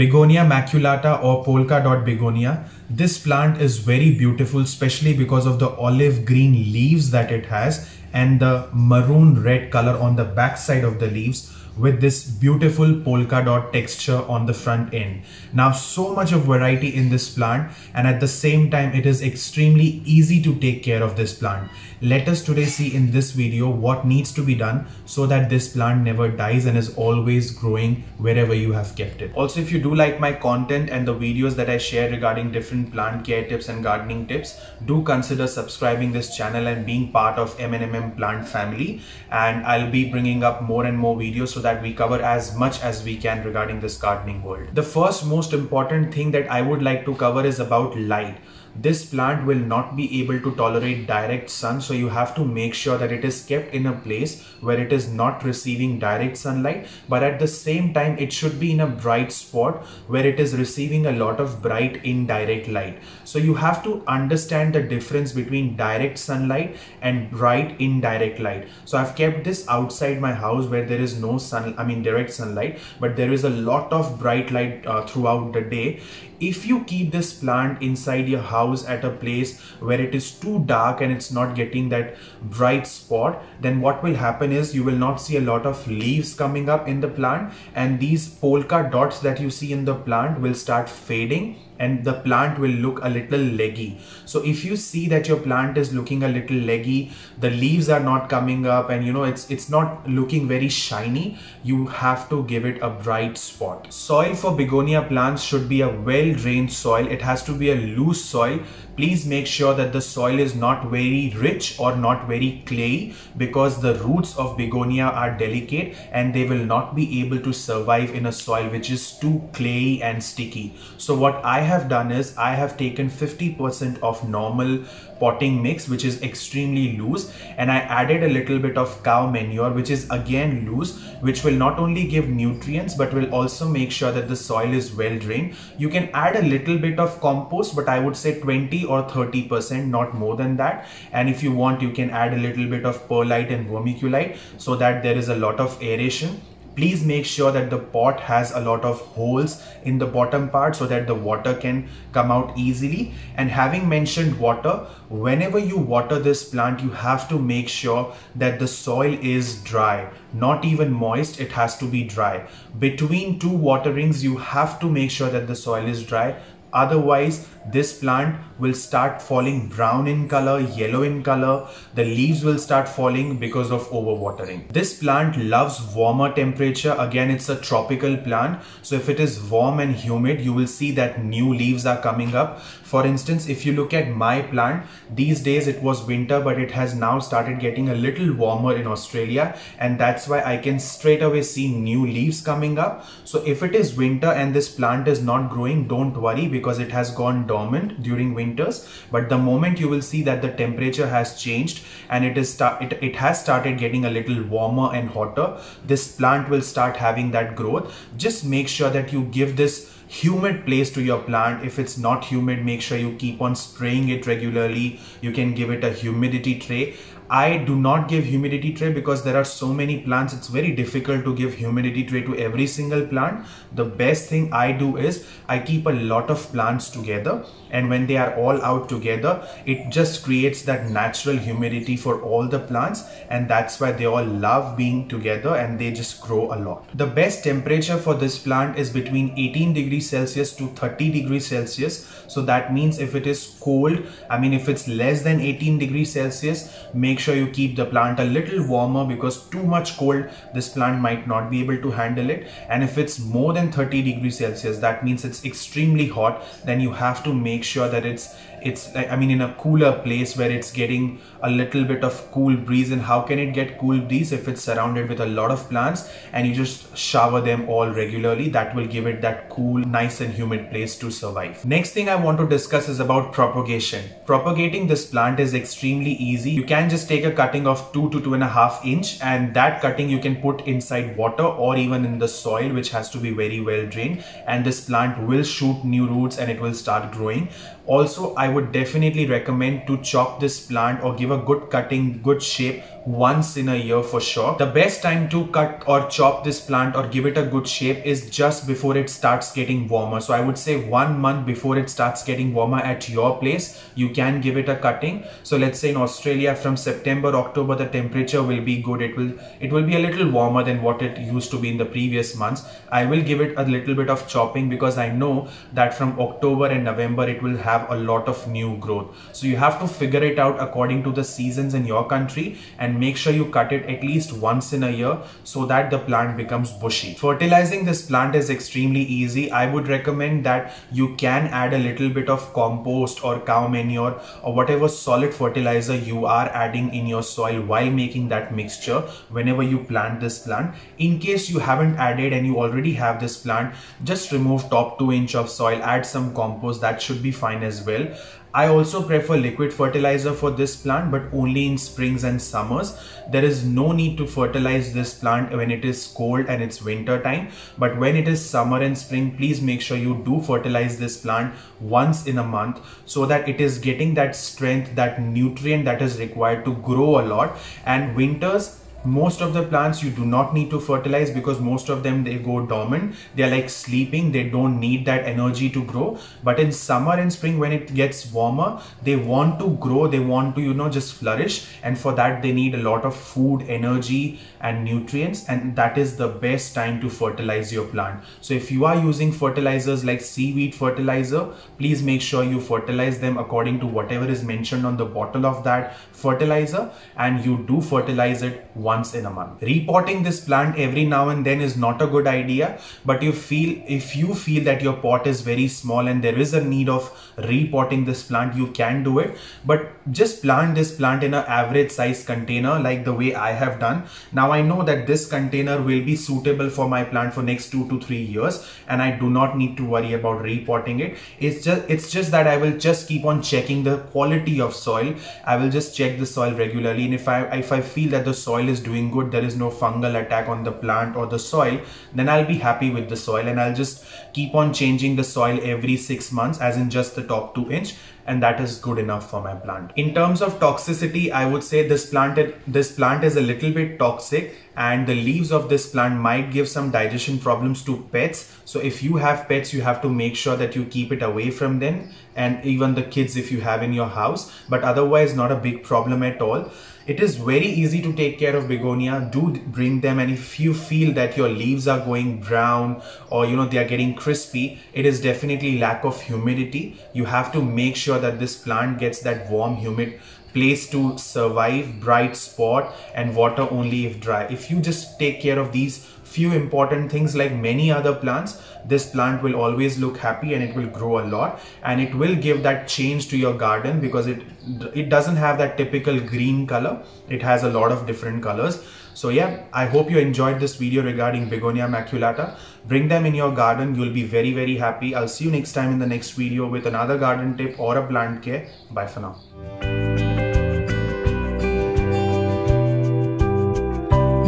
Begonia maculata or polka dot begonia. This plant is very beautiful, especially because of the olive green leaves that it has and the maroon red color on the back side of the leaves, with this beautiful polka dot texture on the front end. Now, so much of variety in this plant, and at the same time it is extremely easy to take care of this plant. Let us today see in this video what needs to be done so that this plant never dies and is always growing wherever you have kept it. Also, if you do like my content and the videos that I share regarding different plant care tips and gardening tips, do consider subscribing this channel and being part of M&MM Plant family, and I'll be bringing up more and more videos so that we cover as much as we can regarding this gardening world. The first most important thing that I would like to cover is about light. This plant will not be able to tolerate direct sun, so you have to make sure that it is kept in a place where it is not receiving direct sunlight, but at the same time it should be in a bright spot where it is receiving a lot of bright indirect light. So you have to understand the difference between direct sunlight and bright indirect light. So I've kept this outside my house where there is no direct sunlight, but there is a lot of bright light throughout the day. If you keep this plant inside your house at a place where it is too dark and it's not getting that bright spot, then what will happen is you will not see a lot of leaves coming up in the plant, and these polka dots that you see in the plant will start fading and the plant will look a little leggy. So if you see that your plant is looking a little leggy, the leaves are not coming up, and it's not looking very shiny, you have to give it a bright spot. Soil for begonia plants should be a well-drained soil. It has to be a loose soil. Please make sure that the soil is not very rich or not very clayey, because the roots of begonia are delicate and they will not be able to survive in a soil which is too clayey and sticky. So what I have done is I have taken 50% of normal potting mix, which is extremely loose, and I added a little bit of cow manure, which is again loose, which will not only give nutrients but will also make sure that the soil is well drained. You can add a little bit of compost, but I would say 20 or 30%, not more than that. And if you want, you can add a little bit of perlite and vermiculite so that there is a lot of aeration. Please make sure that the pot has a lot of holes in the bottom part so that the water can come out easily. And having mentioned water, whenever you water this plant, you have to make sure that the soil is dry, not even moist. It has to be dry. Between two waterings, you have to make sure that the soil is dry. Otherwise, this plant will start falling brown in color, yellow in color. The leaves will start falling because of overwatering. This plant loves warmer temperature. Again, it's a tropical plant. So if it is warm and humid, you will see that new leaves are coming up. For instance, if you look at my plant, these days it was winter, but it has now started getting a little warmer in Australia. And that's why I can straight away see new leaves coming up. So if it is winter and this plant is not growing, don't worry, because it has gone dormant during winters. But the moment you will see that the temperature has changed and it has started getting a little warmer and hotter, this plant will start having that growth. Just make sure that you give this humid place to your plant. If it's not humid, make sure you keep on spraying it regularly. You can give it a humidity tray. I do not give humidity tray because there are so many plants. It's very difficult to give humidity tray to every single plant. The best thing I do is I keep a lot of plants together, and when they are all out together, it just creates that natural humidity for all the plants, and that's why they all love being together and they just grow a lot. The best temperature for this plant is between 18 degrees Celsius to 30 degrees Celsius. So that means if it is cold, if it's less than 18 degrees Celsius, make sure you keep the plant a little warmer, because too much cold, this plant might not be able to handle it. And if it's more than 30 degrees Celsius, that means it's extremely hot. Then you have to make sure that it's in a cooler place where it's getting a little bit of cool breeze. And how can it get cool breeze if it's surrounded with a lot of plants and you just shower them all regularly? That will give it that cool, nice and humid place to survive. Next thing I want to discuss is about propagation. Propagating this plant is extremely easy. You can just take a cutting of 2 to 2.5 inch, and that cutting you can put inside water or even in the soil, which has to be very well drained, and this plant will shoot new roots and it will start growing. Also, I would definitely recommend to chop this plant or give a good cutting, good shape once in a year for sure. The best time to cut or chop this plant or give it a good shape is just before it starts getting warmer. So I would say 1 month before it starts getting warmer at your place, you can give it a cutting. So let's say in Australia from September, October, the temperature will be good. It will be a little warmer than what it used to be in the previous months. I will give it a little bit of chopping because I know that from October and November it will have a lot of new growth. So you have to figure it out according to the seasons in your country and make sure you cut it at least once in a year so that the plant becomes bushy. Fertilizing this plant is extremely easy. I would recommend that you can add a little bit of compost or cow manure or whatever solid fertilizer you are adding in your soil while making that mixture whenever you plant this plant. In case you haven't added and you already have this plant, just remove top 2 inch of soil, add some compost, that should be fine as well. I also prefer liquid fertilizer for this plant, but only in springs and summers. There is no need to fertilize this plant when it is cold and it's winter time. But when it is summer and spring, please make sure you do fertilize this plant once in a month so that it is getting that strength, that nutrient that is required to grow a lot. And winters, most of the plants you do not need to fertilize because most of them, they go dormant. They are like sleeping. They don't need that energy to grow. But in summer and spring, when it gets warmer, they want to grow. They want to, just flourish. And for that, they need a lot of food, energy and nutrients. And that is the best time to fertilize your plant. So if you are using fertilizers like seaweed fertilizer, please make sure you fertilize them according to whatever is mentioned on the bottle of that fertilizer, and you do fertilize it once in a month. Repotting this plant every now and then is not a good idea, but if you feel that your pot is very small and there is a need of repotting this plant, you can do it. But just plant this plant in an average size container like the way I have done. Now I know that this container will be suitable for my plant for next 2 to 3 years, and I do not need to worry about repotting it. It's just that I will just keep on checking the quality of soil. I will just check the soil regularly, and if I feel that the soil is doing good, there is no fungal attack on the plant or the soil, then I'll be happy with the soil, and I'll just keep on changing the soil every 6 months, as in just the top 2 inch, and that is good enough for my plant. In terms of toxicity, I would say this plant is a little bit toxic, and the leaves of this plant might give some digestion problems to pets. So if you have pets, you have to make sure that you keep it away from them, and even the kids if you have in your house, but otherwise not a big problem at all. It is very easy to take care of begonia. Do bring them, and if you feel that your leaves are going brown or they are getting crispy, it is definitely lack of humidity. You have to make sure that this plant gets that warm, humid place to survive, bright spot, and water only if dry. If you just take care of these few important things like many other plants, this plant will always look happy and it will grow a lot, and it will give that change to your garden because it doesn't have that typical green color. It has a lot of different colors. So yeah, I hope you enjoyed this video regarding Begonia maculata. Bring them in your garden. You'll be very, very happy. I'll see you next time in the next video with another garden tip or a plant care. Bye for now.